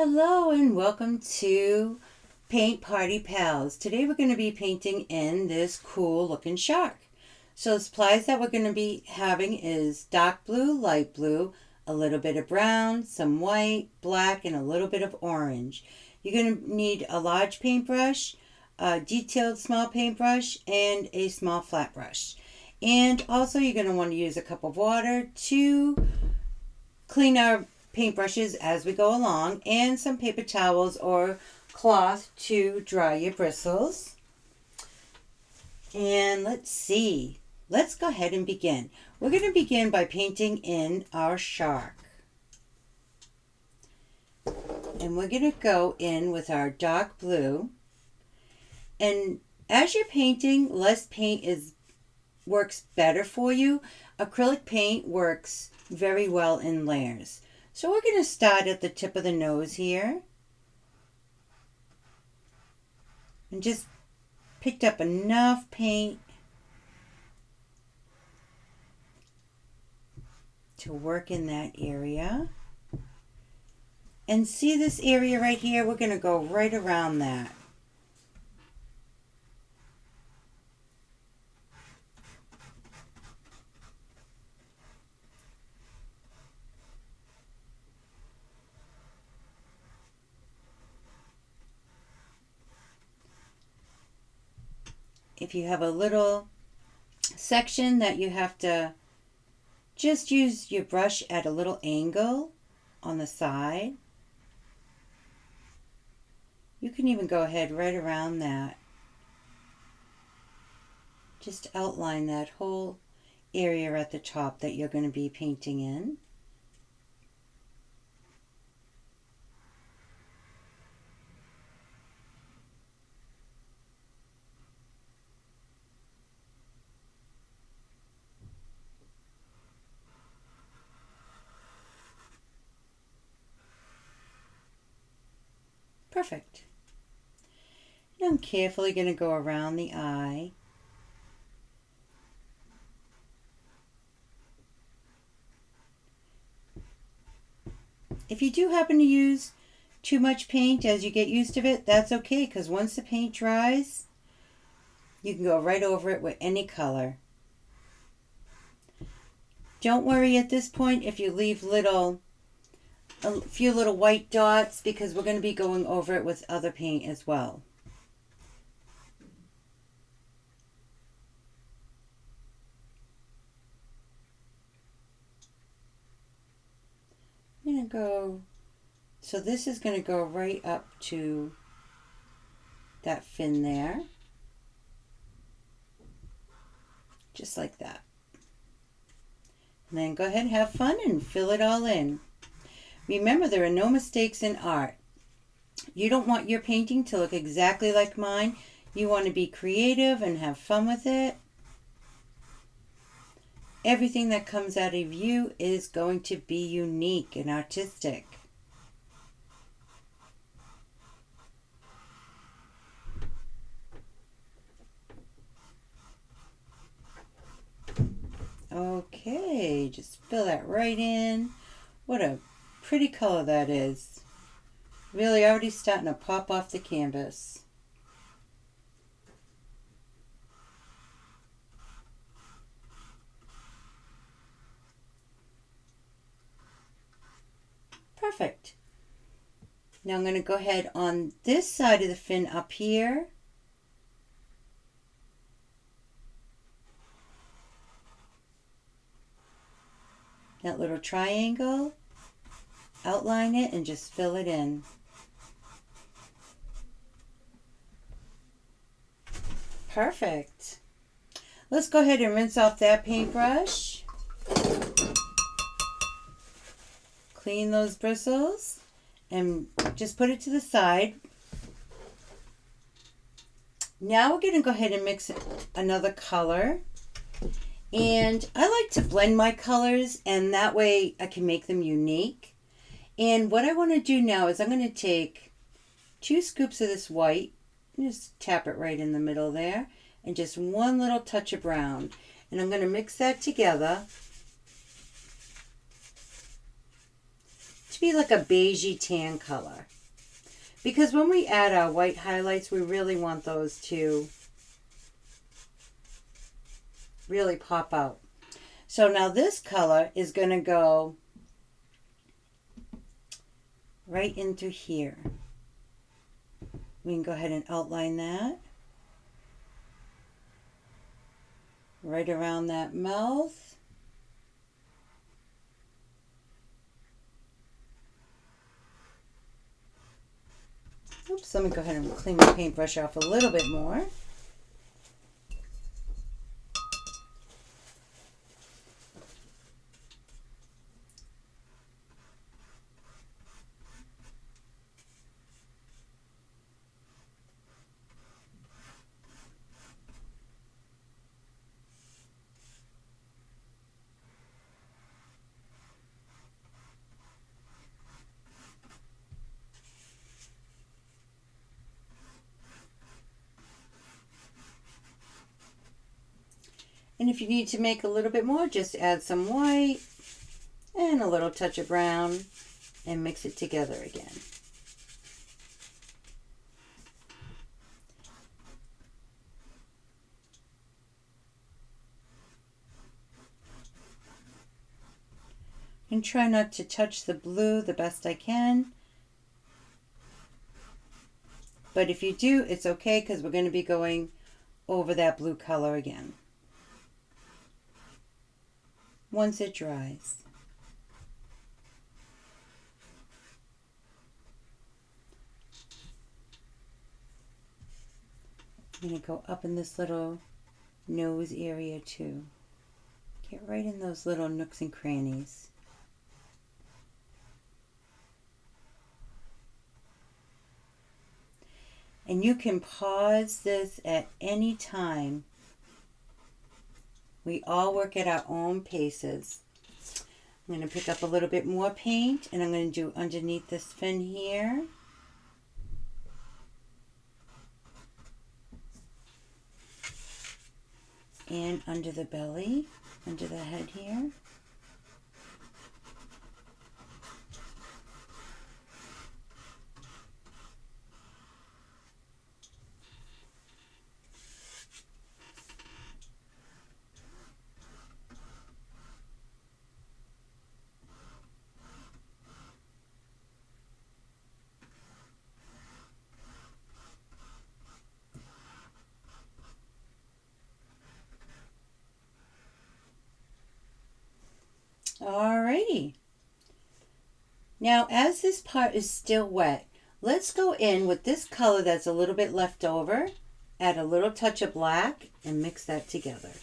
Hello and welcome to Paint Party Pals. Today we're going to be painting in this cool looking shark. So the supplies that we're going to be having is dark blue, light blue, a little bit of brown, some white, black, and a little bit of orange. You're going to need a large paintbrush, a detailed small paintbrush, and a small flat brush. And also you're going to want to use a cup of water to clean our paintbrushes as we go along, and some paper towels or cloth to dry your bristles. And let's see. Let's go ahead and begin. We're going to begin by painting in our shark. And we're going to go in with our dark blue. And as you're painting, less paint works better for you. Acrylic paint works very well in layers. So we're going to start at the tip of the nose here. And just picked up enough paint to work in that area. And see this area right here? We're going to go right around that. If you have a little section that you have to just use your brush at a little angle on the side, you can even go ahead right around that. Just outline that whole area at the top that you're going to be painting in. Perfect. And I'm carefully going to go around the eye. If you do happen to use too much paint as you get used to it, that's okay, because once the paint dries, you can go right over it with any color. Don't worry at this point if you leave a few little white dots, because we're going to be going over it with other paint as well. I'm going to go, so this is going to go right up to that fin there, just like that. And then go ahead and have fun and fill it all in. Remember, there are no mistakes in art. You don't want your painting to look exactly like mine. You want to be creative and have fun with it. Everything that comes out of you is going to be unique and artistic. Okay, just fill that right in. What a pretty color that is. Really already starting to pop off the canvas. Perfect. Now I'm going to go ahead on this side of the fin up here. That little triangle. Outline it and just fill it in. Perfect. Let's go ahead and rinse off that paintbrush. Clean those bristles and just put it to the side. Now we're going to go ahead and mix another color. And I like to blend my colors, and that way I can make them unique. And what I want to do now is I'm going to take 2 scoops of this white and just tap it right in the middle there, and just one little touch of brown. And I'm going to mix that together to be like a beigey tan color. Because when we add our white highlights, we really want those to really pop out. So now this color is going to go right into here. We can go ahead and outline that. Right around that mouth. Oops, let me go ahead and clean my paintbrush off a little bit more. And if you need to make a little bit more, just add some white and a little touch of brown and mix it together again. And try not to touch the blue the best I can. But if you do, it's okay because we're going to be going over that blue color again once it dries. I'm going to go up in this little nose area too. Get right in those little nooks and crannies. And you can pause this at any time. We all work at our own paces. I'm going to pick up a little bit more paint and I'm going to do underneath this fin here. And under the belly, under the head here. Alrighty. Now, as this part is still wet, let's go in with this color that's a little bit left over, add a little touch of black, and mix that together.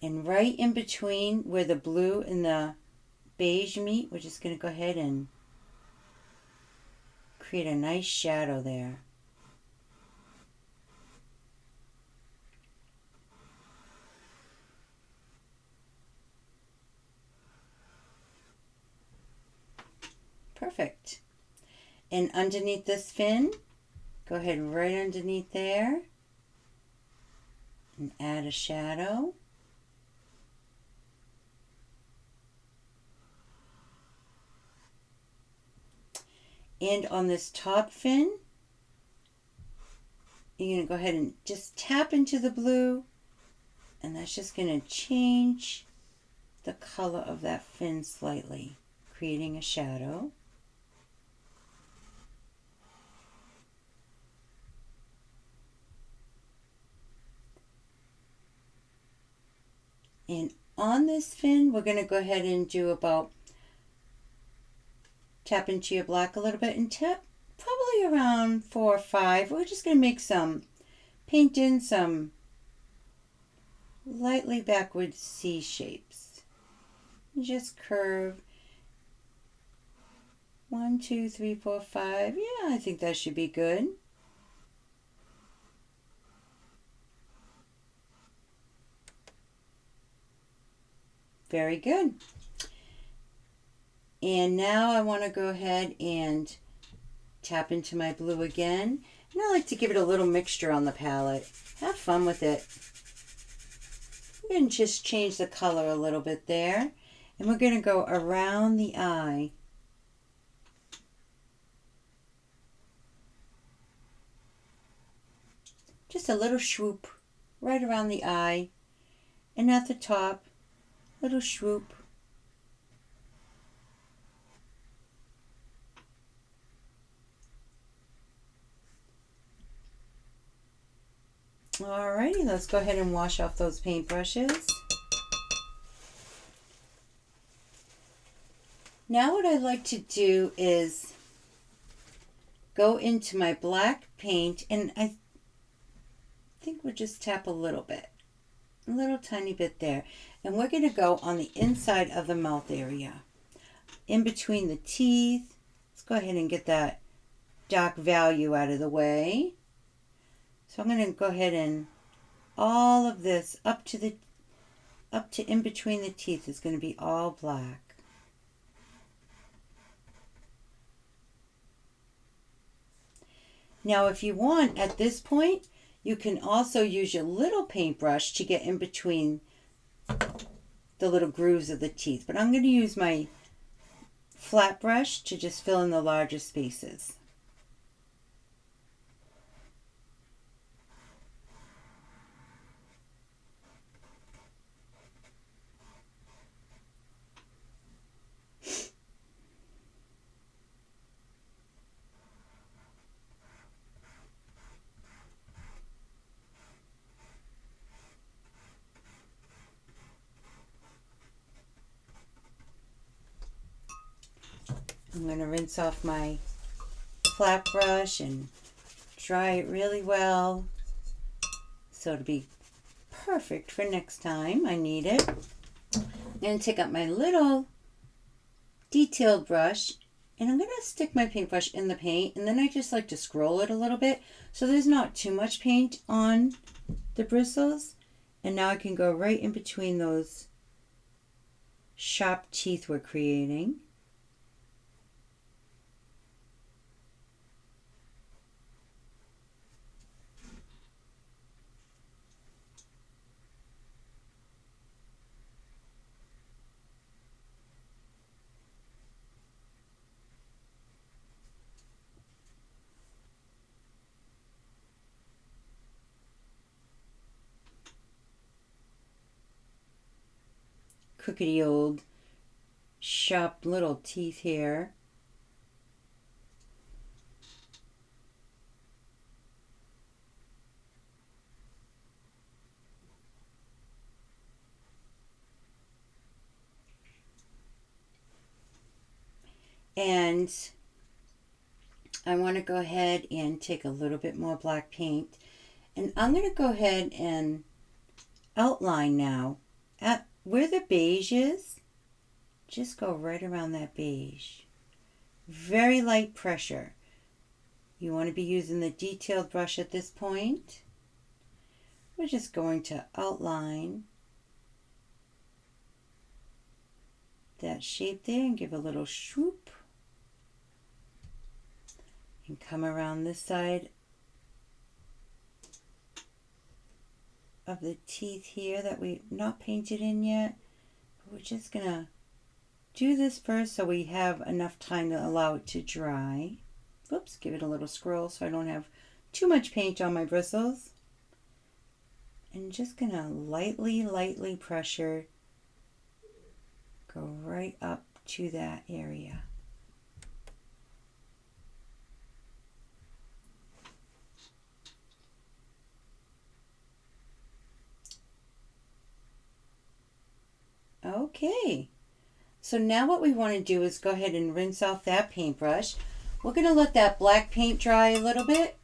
And right in between where the blue and the beige meet, we're just going to go ahead and create a nice shadow there. Perfect. And underneath this fin, go ahead right underneath there and add a shadow. And on this top fin, you're going to go ahead and just tap into the blue, and that's just going to change the color of that fin slightly, creating a shadow. And on this fin, we're going to go ahead and do about, tap into your black a little bit and tap probably around 4 or 5. We're just going to make some, paint in some lightly backward C shapes. Just curve 1, 2, 3, 4, 5. Yeah, I think that should be good. Very good. And now I want to go ahead and tap into my blue again. And I like to give it a little mixture on the palette. Have fun with it. going to just change the color a little bit there. And we're going to go around the eye. Just a little swoop right around the eye. And at the top, little swoop. Alrighty, let's go ahead and wash off those paintbrushes. Now what I'd like to do is go into my black paint, and I think we'll just tap a little bit, a little tiny bit there. And we're going to go on the inside of the mouth area, in between the teeth. Let's go ahead and get that dark value out of the way. So I'm going to go ahead and all of this up to in between the teeth is going to be all black. Now if you want, at this point, you can also use your little paintbrush to get in between the little grooves of the teeth. But I'm going to use my flat brush to just fill in the larger spaces. I'm going to rinse off my flat brush and dry it really well so it'll be perfect for next time I need it. I'm going to take up my little detailed brush, and I'm going to stick my paintbrush in the paint, and then I just like to scroll it a little bit so there's not too much paint on the bristles. And now I can go right in between those sharp teeth we're creating. Crookedy old sharp little teeth here. And I want to go ahead and take a little bit more black paint, and I'm going to go ahead and outline now at where the beige is. Just go right around that beige. Very light pressure. You want to be using the detailed brush at this point. We're just going to outline that shape there and give a little swoop. And come around this side of the teeth here that we've not painted in yet. But we're just going to do this first so we have enough time to allow it to dry. Whoops, give it a little scroll so I don't have too much paint on my bristles. And just going to lightly pressure, go right up to that area. Okay, so now what we want to do is go ahead and rinse off that paintbrush. We're going to let that black paint dry a little bit.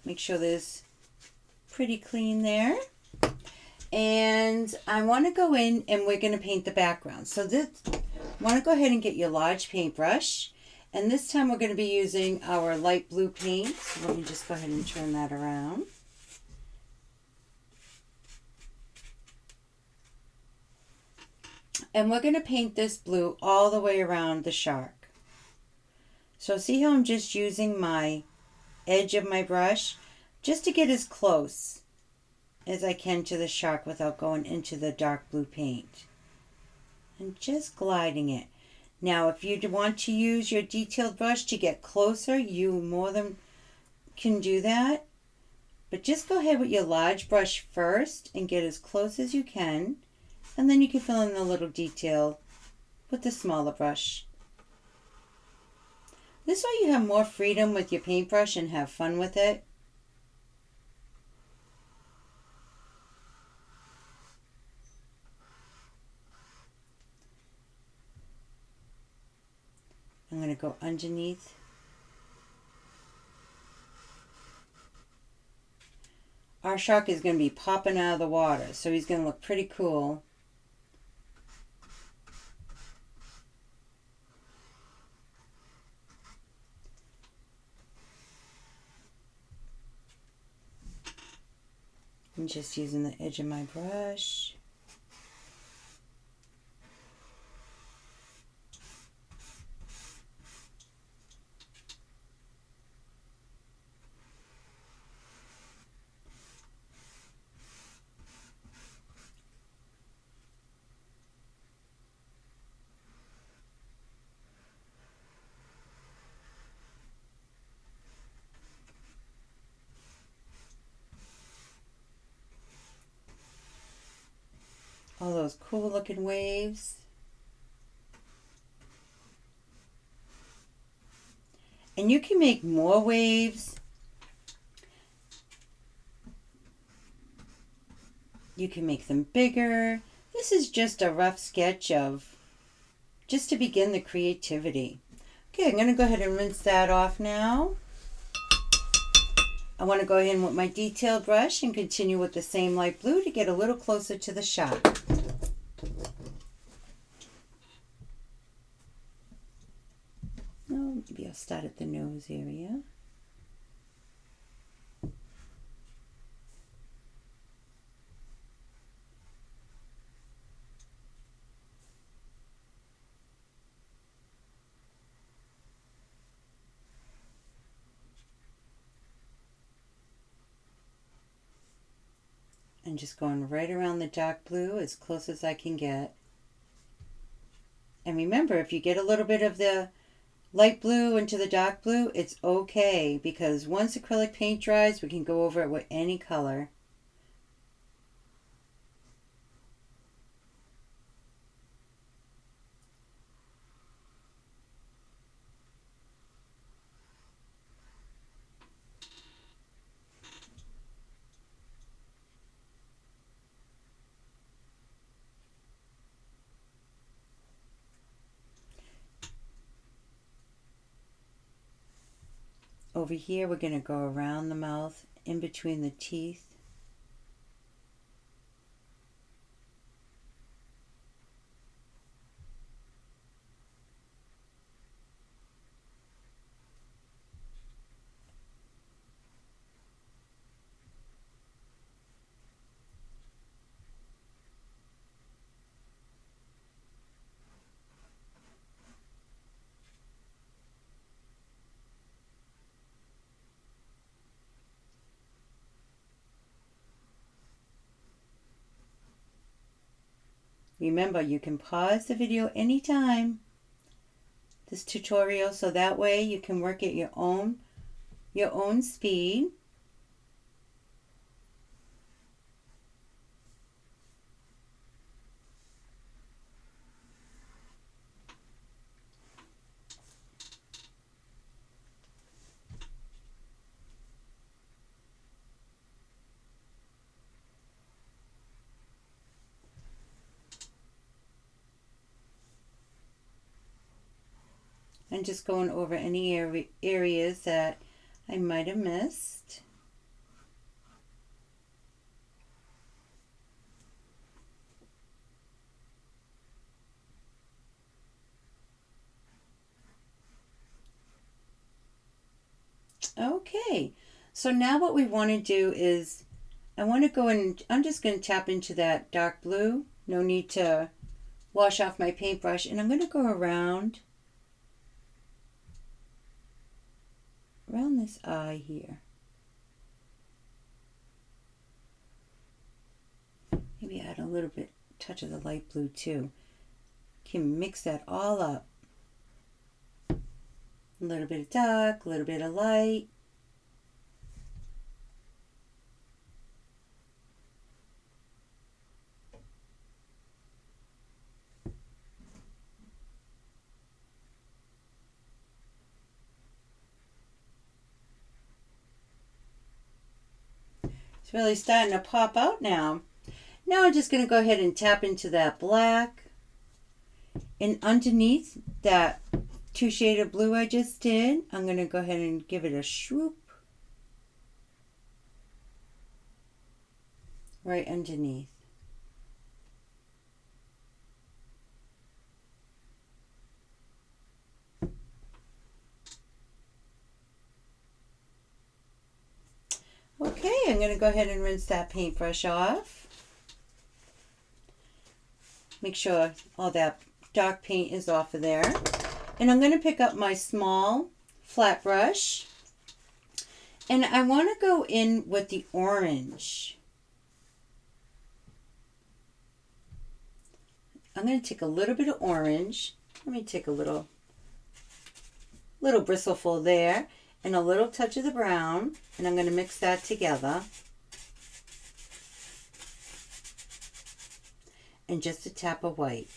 Make sure there's pretty clean there. And I want to go in and we're going to paint the background. So this, want to go ahead and get your large paintbrush. And this time we're going to be using our light blue paint. So let me just go ahead and turn that around. And we're going to paint this blue all the way around the shark. So see how I'm just using my edge of my brush just to get as close as I can to the shark without going into the dark blue paint. And just gliding it. Now, if you want to use your detailed brush to get closer, you more than can do that. But just go ahead with your large brush first and get as close as you can. And then you can fill in the little detail with the smaller brush. This way you have more freedom with your paintbrush and have fun with it. I'm going to go underneath. Our shark is going to be popping out of the water, so he's going to look pretty cool. I'm just using the edge of my brush. All those cool looking waves. And you can make more waves. You can make them bigger. This is just a rough sketch of just to begin the creativity. Okay, I'm going to go ahead and rinse that off now. I want to go in with my detailed brush and continue with the same light blue to get a little closer to the shark. Oh, maybe I'll start at the nose area. And just going right around the dark blue as close as I can get. And remember, if you get a little bit of the light blue into the dark blue, it's okay, because once acrylic paint dries, we can go over it with any color. Over here, we're going to go around the mouth, in between the teeth. Remember, you can pause the video anytime, this tutorial, so that way you can work at your own speed. And just going over any areas that I might have missed. Okay, so now what we want to do is, I want to go and I'm just going to tap into that dark blue. No need to wash off my paintbrush, and I'm going to go around this eye here. Maybe add a little bit, touch of the light blue too. Can mix that all up. A little bit of dark, a little bit of light. It's really starting to pop out now. Now I'm just going to go ahead and tap into that black. And underneath that 2 shade of blue I just did, I'm going to go ahead and give it a swoop. Right underneath. Okay, I'm going to go ahead and rinse that paintbrush off. Make sure all that dark paint is off of there. And I'm going to pick up my small flat brush. And I want to go in with the orange. I'm going to take a little bit of orange. Let me take a little bristleful there. And a little touch of the brown, and I'm going to mix that together. And just a tap of white.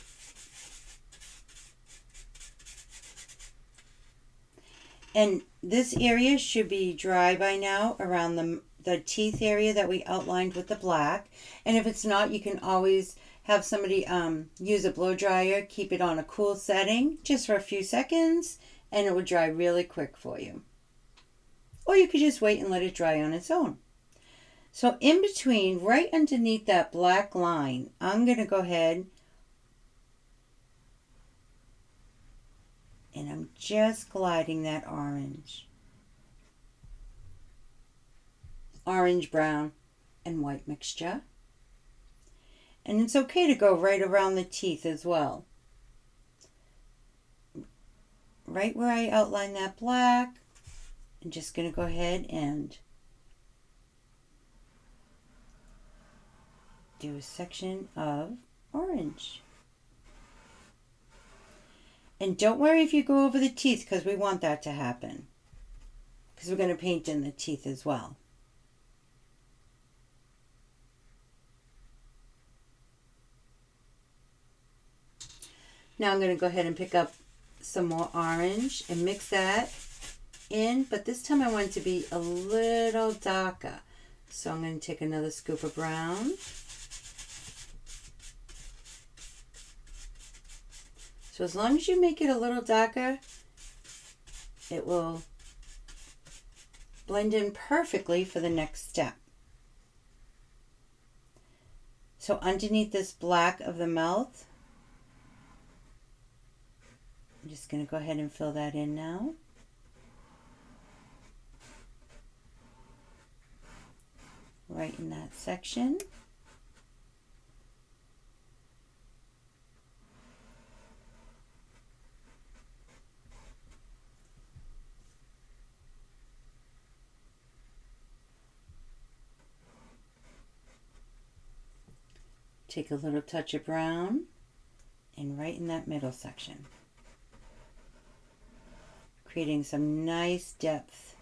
And this area should be dry by now around the teeth area that we outlined with the black. And if it's not, you can always have somebody use a blow dryer, keep it on a cool setting just for a few seconds, and it will dry really quick for you. Or you could just wait and let it dry on its own. So in between, right underneath that black line, I'm going to go ahead and I'm just gliding that orange. Orange, brown, and white mixture. And it's okay to go right around the teeth as well. Right where I outline that black, I'm just going to go ahead and do a section of orange. And don't worry if you go over the teeth, because we want that to happen. Because we're going to paint in the teeth as well. Now I'm going to go ahead and pick up some more orange and mix that in, but this time I want it to be a little darker. So I'm going to take another scoop of brown. So as long as you make it a little darker, it will blend in perfectly for the next step. So underneath this black of the mouth, I'm just going to go ahead and fill that in now. Right in that section. Take a little touch of brown and right in that middle section. Creating some nice depth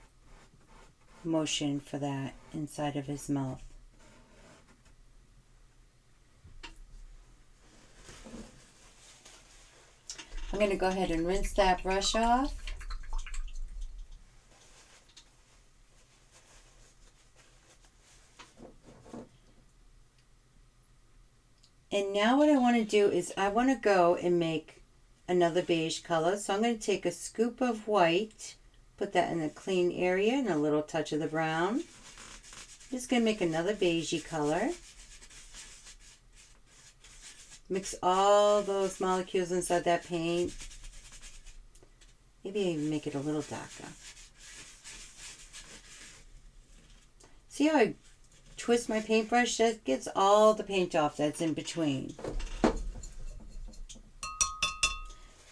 motion for that inside of his mouth. I'm going to go ahead and rinse that brush off. And now what I want to do is I want to go and make another beige color. So I'm going to take a scoop of white, put that in a clean area and a little touch of the brown. I'm just going to make another beigey color. Mix all those molecules inside that paint. Maybe even make it a little darker. See how I twist my paintbrush? That gets all the paint off that's in between. I'm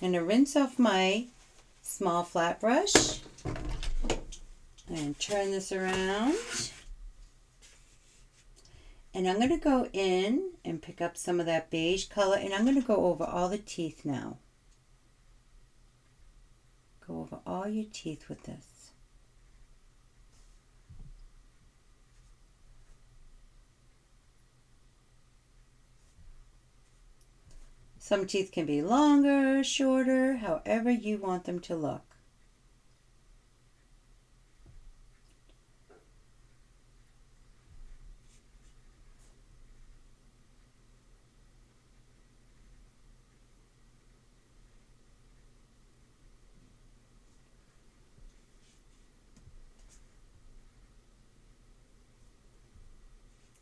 going to rinse off my small flat brush and turn this around. And I'm going to go in and pick up some of that beige color, and I'm going to go over all the teeth now. Go over all your teeth with this. Some teeth can be longer, shorter, however you want them to look.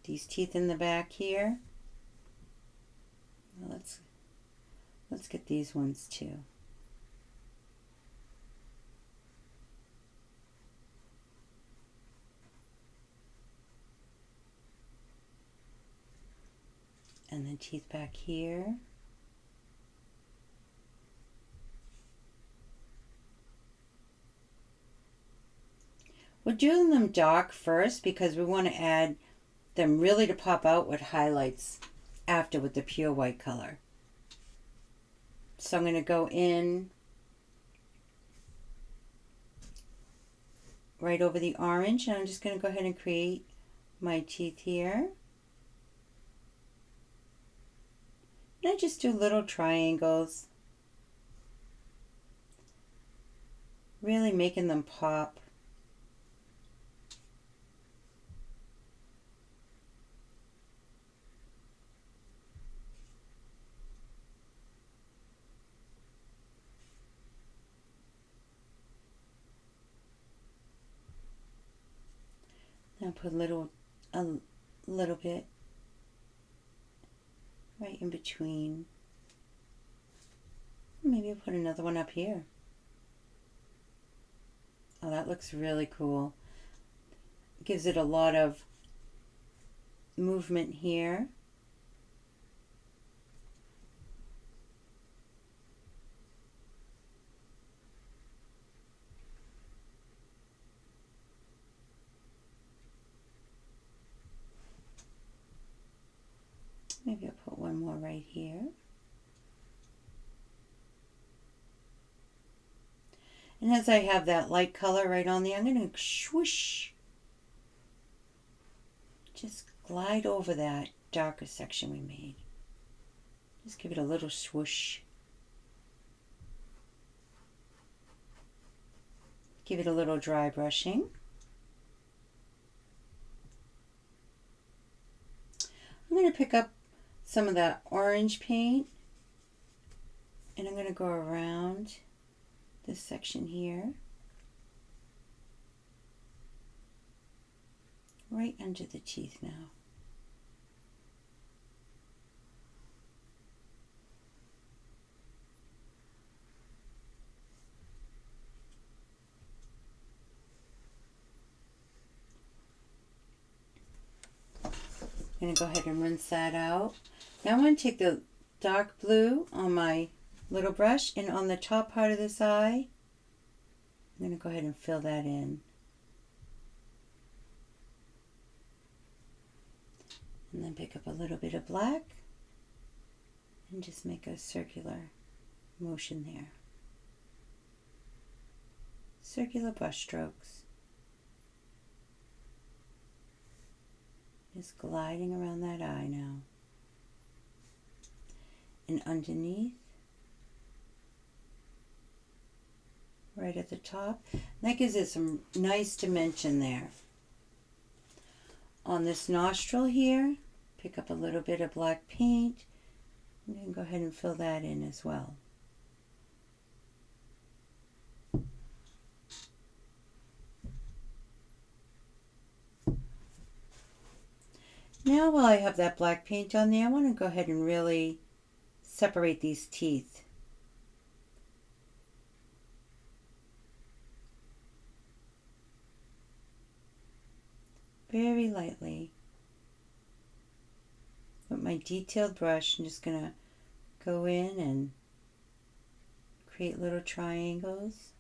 These teeth in the back here. Well, let's get these ones too. And then teeth back here. We're doing them dark first because we want to add them really to pop out with highlights after with the pure white color. So I'm going to go in right over the orange, and I'm just going to go ahead and create my teeth here. And I just do little triangles, really making them pop. Now put a little bit right in between. Maybe I'll put another one up here. Oh, that looks really cool. Gives it a lot of movement here. Maybe I'll put one more right here. And as I have that light color right on there, I'm going to swoosh. Just glide over that darker section we made. Just give it a little swoosh. Give it a little dry brushing. I'm going to pick up some of that orange paint, and I'm going to go around this section here, right under the teeth now. I'm going to go ahead and rinse that out. Now I'm going to take the dark blue on my little brush, and on the top part of this eye, I'm going to go ahead and fill that in. And then pick up a little bit of black and just make a circular motion there. Circular brush strokes. Just gliding around that eye now. And underneath, right at the top, that gives it some nice dimension there. On this nostril here, pick up a little bit of black paint and then go ahead and fill that in as well. Now while I have that black paint on there, I want to go ahead and really separate these teeth. Very lightly. With my detailed brush, I'm just going to go in and create little triangles.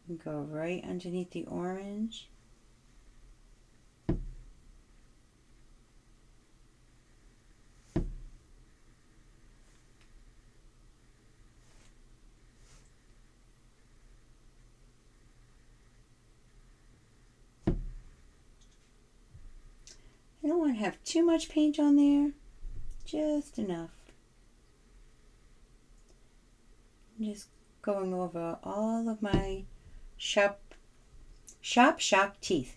And go right underneath the orange. I don't want to have too much paint on there, just enough. I'm just going over all of my sharp teeth.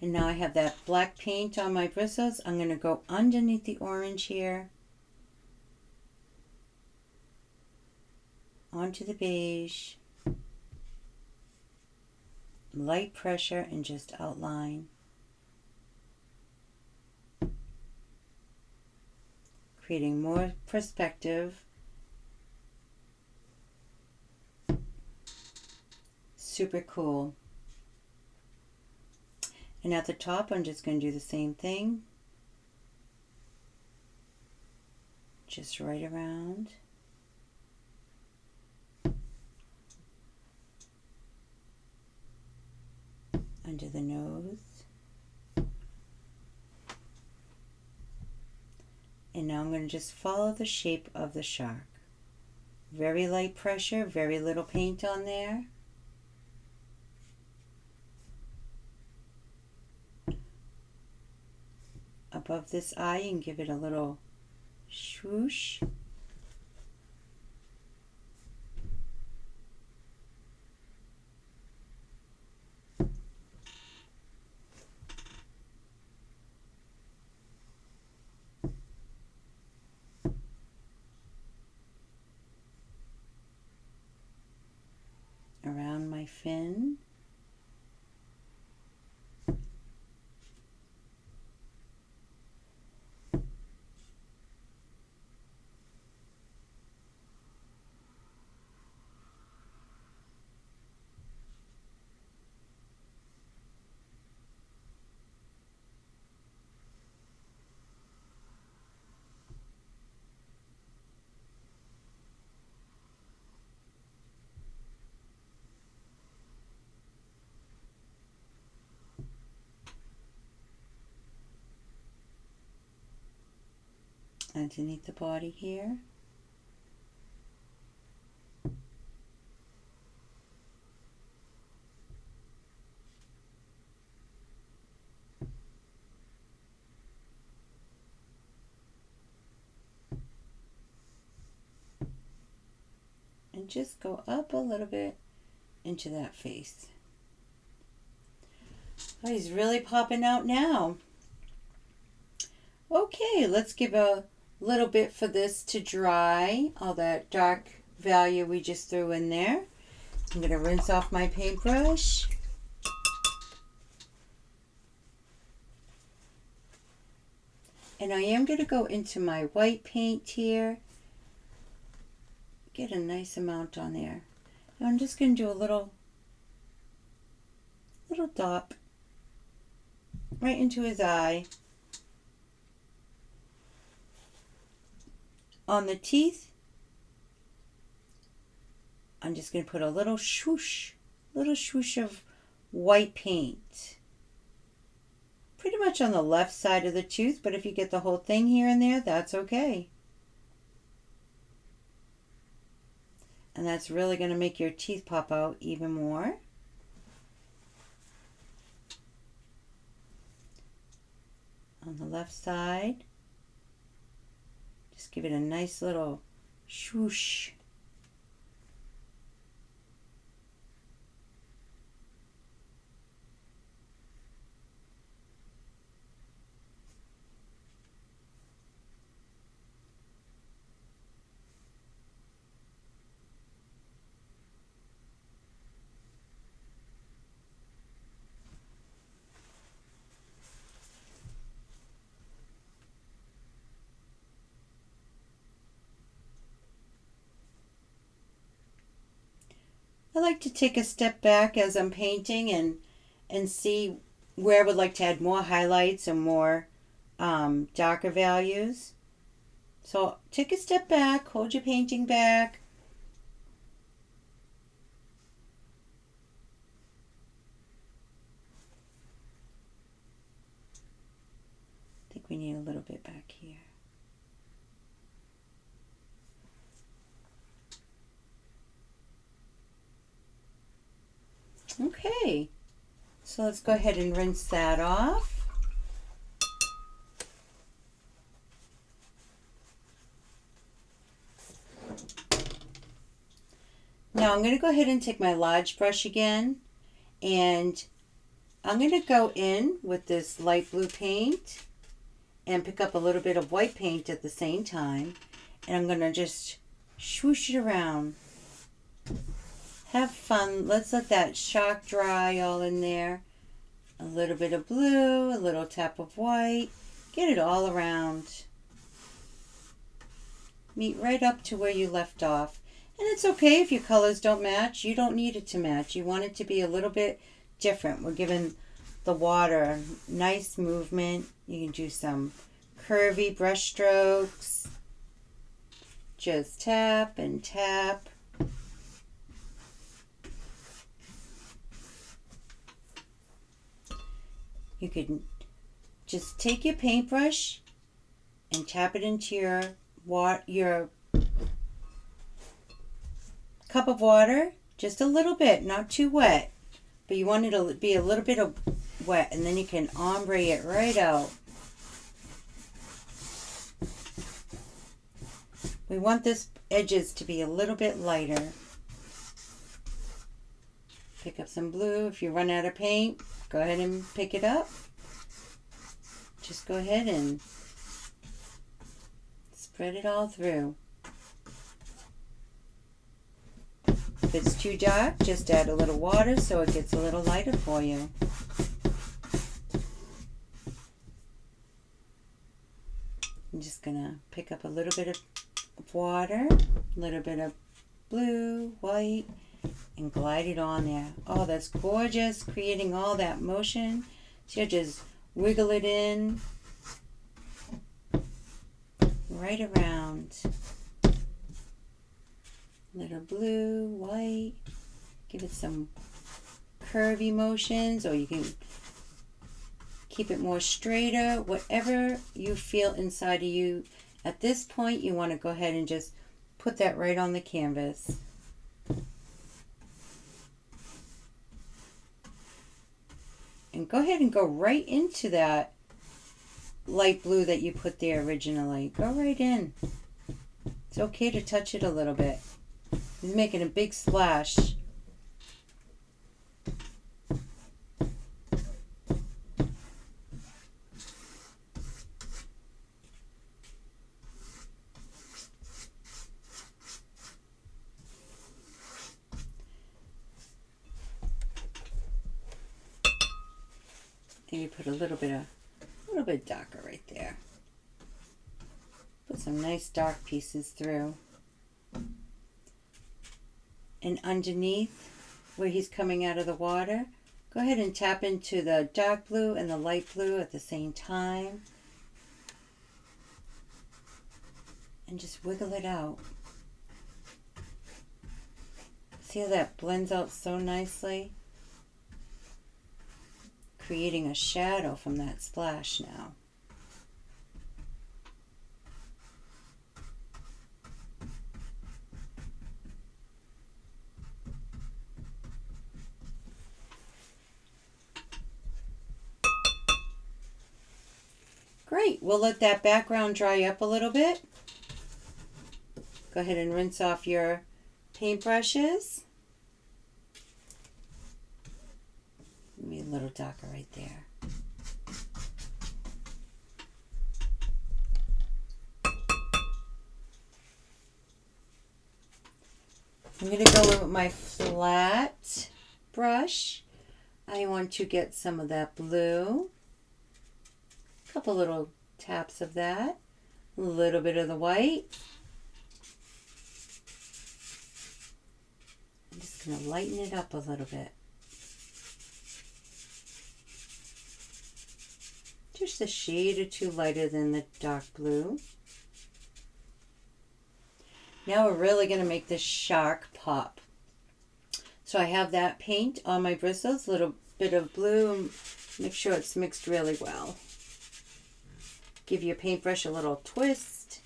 And now I have that black paint on my bristles. I'm going to go underneath the orange here, onto the beige, light pressure, and just outline. Creating more perspective. Super cool. And at the top, I'm just going to do the same thing. Just right around. Under the nose. And now I'm going to just follow the shape of the shark. Very light pressure, very little paint on there. Above this eye, and give it a little swoosh. Around my fin. Underneath the body here. And just go up a little bit into that face. Oh, he's really popping out now. Okay, let's give a little bit for this to dry. All that dark value we just threw in there. I'm going to rinse off my paintbrush. And I am going to go into my white paint here. Get a nice amount on there. And I'm just going to do a little dot right into his eye. On the teeth, I'm just going to put a little swoosh of white paint. Pretty much on the left side of the tooth, but if you get the whole thing here and there, that's okay. And that's really going to make your teeth pop out even more. On the left side, just give it a nice little swoosh. I like to take a step back as I'm painting and see where I would like to add more highlights and more darker values. So take a step back, hold your painting back. I think we need a little bit back here. Okay, so let's go ahead and rinse that off. Now I'm going to go ahead and take my large brush again, and I'm going to go in with this light blue paint and pick up a little bit of white paint at the same time, and I'm going to just swoosh it around. Have fun. Let's let that chalk dry all in there. A little bit of blue, a little tap of white. Get it all around. Meet right up to where you left off. And it's okay if your colors don't match. You don't need it to match. You want it to be a little bit different. We're giving the water a nice movement. You can do some curvy brush strokes. Just tap and tap. You could just take your paintbrush and tap it into your cup of water, just a little bit, not too wet, but you want it to be a little bit of wet, and then you can ombre it right out. We want this edges to be a little bit lighter. Pick up some blue. If you run out of paint, go ahead and pick it up. Just go ahead and spread it all through. If it's too dark, just add a little water so it gets a little lighter for you. I'm just going to pick up a little bit of water, a little bit of blue, white, and glide it on there. Oh, that's gorgeous, creating all that motion. So you just wiggle it in right around. Little blue, white. Give it some curvy motions, or you can keep it more straighter, whatever you feel inside of you. At this point, you want to go ahead and just put that right on the canvas. And go ahead and go right into that light blue that you put there originally. Go right in. It's okay to touch it a little bit. He's making a big splash. And you put a little bit darker right there. Put some nice dark pieces through. And underneath, where he's coming out of the water, go ahead and tap into the dark blue and the light blue at the same time. And just wiggle it out. See how that blends out so nicely? Creating a shadow from that splash now. Great, we'll let that background dry up a little bit. Go ahead and rinse off your paintbrushes. Maybe a little darker right there. I'm going to go in with my flat brush. I want to get some of that blue. A couple little taps of that. A little bit of the white. I'm just I'm going to lighten it up a little bit. Just a shade or two lighter than the dark blue. Now we're really going to make this shark pop. So I have that paint on my bristles, a little bit of blue. Make sure it's mixed really well. Give your paintbrush a little twist.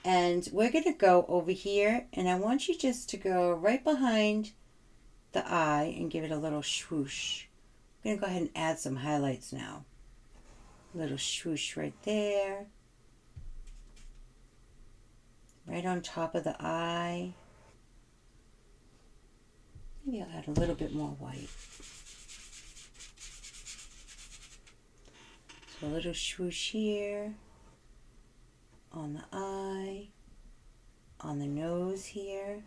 And we're going to go over here, and I want you just to go right behind the eye and give it a little swoosh. I'm going to go ahead and add some highlights now. A little swoosh right there. Right on top of the eye. Maybe I'll add a little bit more white. So a little swoosh here. On the eye. On the nose here.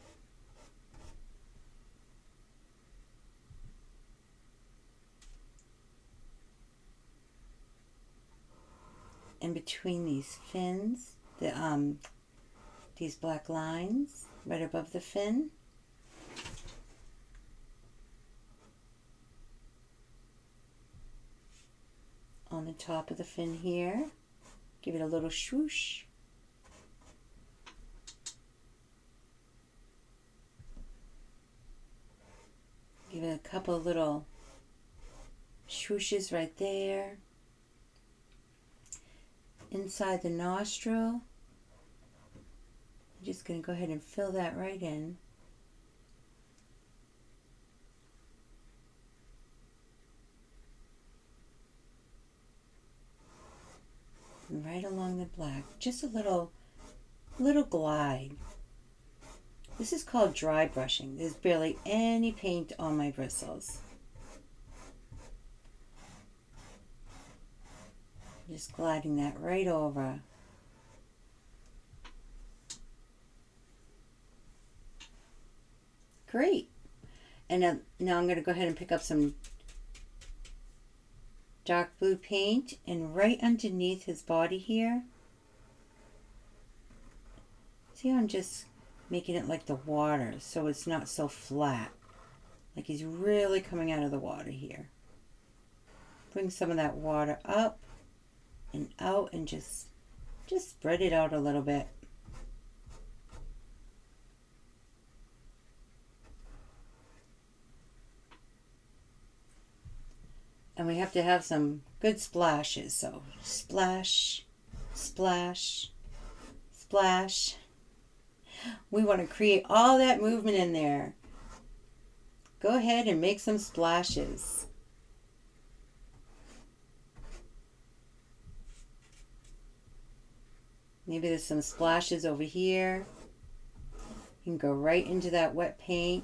In between these fins, these black lines right above the fin. On the top of the fin here, give it a little swoosh. Give it a couple of little swooshes right there. Inside the nostril, I'm just going to go ahead and fill that right in. And right along the black, just a little glide. This is called dry brushing. There's barely any paint on my bristles. Just gliding that right over. Great. And now I'm going to go ahead and pick up some dark blue paint, and right underneath his body here, see how I'm just making it like the water so it's not so flat. Like he's really coming out of the water here. Bring some of that water up and out and just spread it out a little bit. And we have to have some good splashes. So splash, splash, splash. We want to create all that movement in there. Go ahead and make some splashes. Maybe there's some splashes over here. You can go right into that wet paint.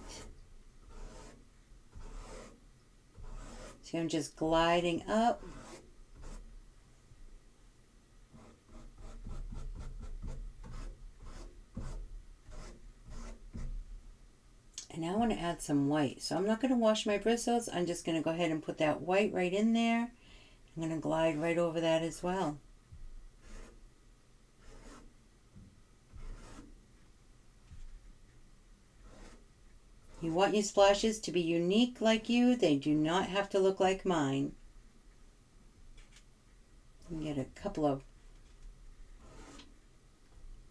See, I'm just gliding up. And now I want to add some white. So I'm not going to wash my bristles. I'm just going to go ahead and put that white right in there. I'm going to glide right over that as well. You want your splashes to be unique like you. They do not have to look like mine. You get a couple of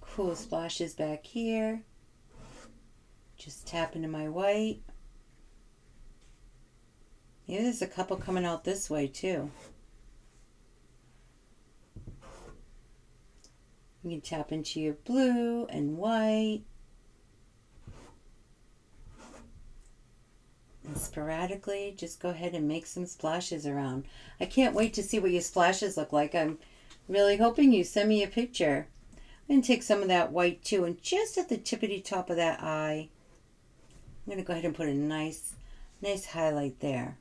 cool splashes back here. Just tap into my white. Maybe there's a couple coming out this way too. You can tap into your blue and white. And sporadically, just go ahead and make some splashes around. I can't wait to see what your splashes look like. I'm really hoping you send me a picture. I'm going to take some of that white too, and just at the tippity top of that eye, I'm going to go ahead and put a nice highlight there.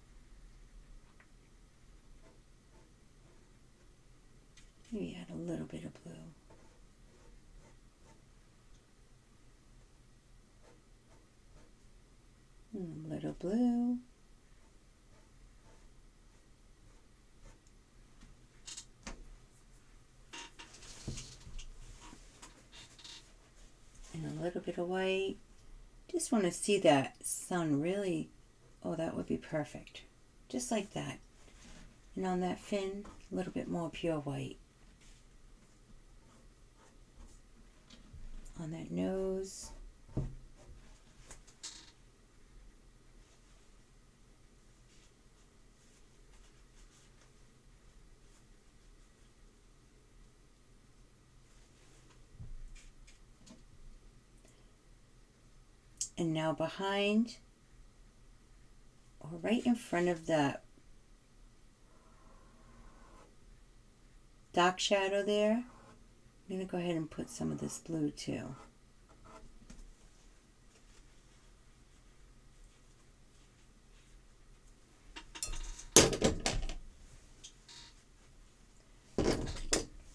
Maybe add a little bit of blue. And a little blue. And a little bit of white. Just want to see that sun really, oh, that would be perfect. Just like that. And on that fin, a little bit more pure white. On that nose. And now behind, or right in front of that dark shadow there, I'm going to go ahead and put some of this blue too.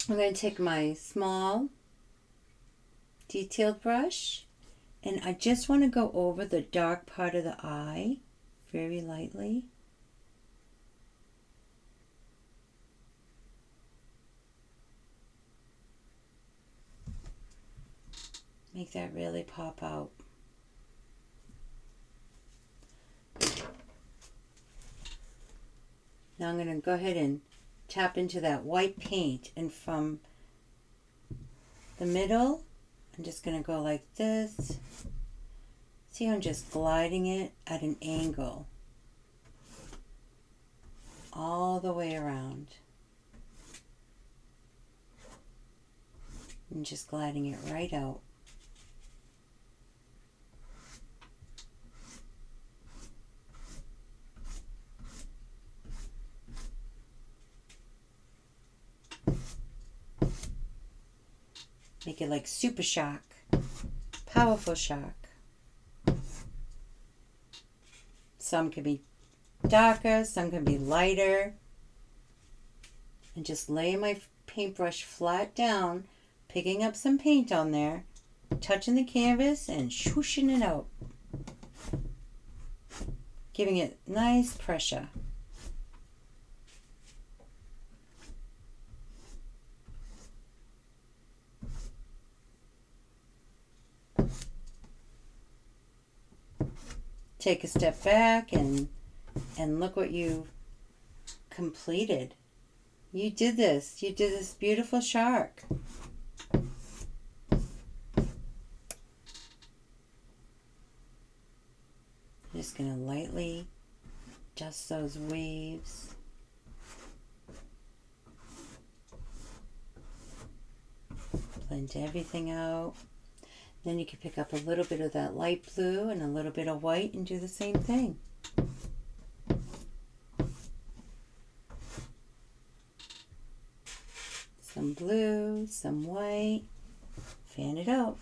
I'm going to take my small detailed brush, and I just want to go over the dark part of the eye very lightly. Make that really pop out. Now I'm going to go ahead and tap into that white paint, and from the middle, I'm just going to go like this. See how I'm just gliding it at an angle all the way around. And just gliding it right out. Make it like super shock, powerful shock. Some can be darker, some can be lighter. And just lay my paintbrush flat down, picking up some paint on there, touching the canvas and swooshing it out. Giving it nice pressure. Take a step back and look what you completed. You did this. You did this beautiful shark. Just going to lightly dust those waves. Blend everything out. Then you can pick up a little bit of that light blue and a little bit of white and do the same thing. Some blue, some white. Fan it out.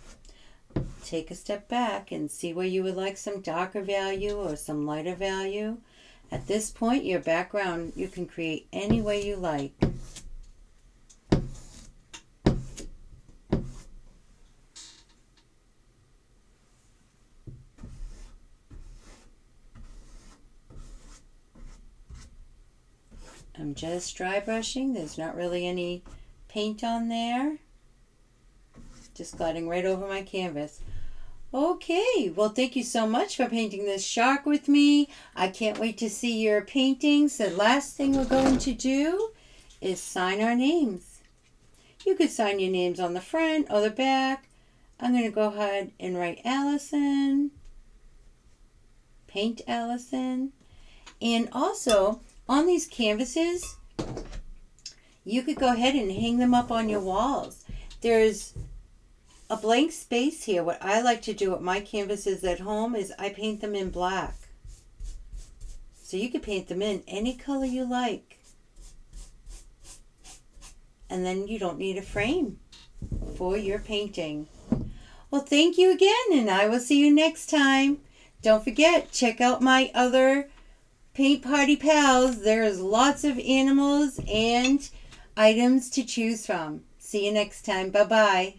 Take a step back and see where you would like some darker value or some lighter value. At this point, your background, you can create any way you like. I'm just dry brushing. There's not really any paint on there. Just gliding right over my canvas. Okay, well, thank you so much for painting this shark with me. I can't wait to see your paintings. The last thing we're going to do is sign our names. You could sign your names on the front or the back. I'm going to go ahead and write Allison. Paint Allison. And also, on these canvases, you could go ahead and hang them up on your walls. There's a blank space here. What I like to do with my canvases at home is I paint them in black. So you could paint them in any color you like. And then you don't need a frame for your painting. Well, thank you again, and I will see you next time. Don't forget, check out my other Paint Party Pals. There's lots of animals and items to choose from. See you next time. Bye-bye.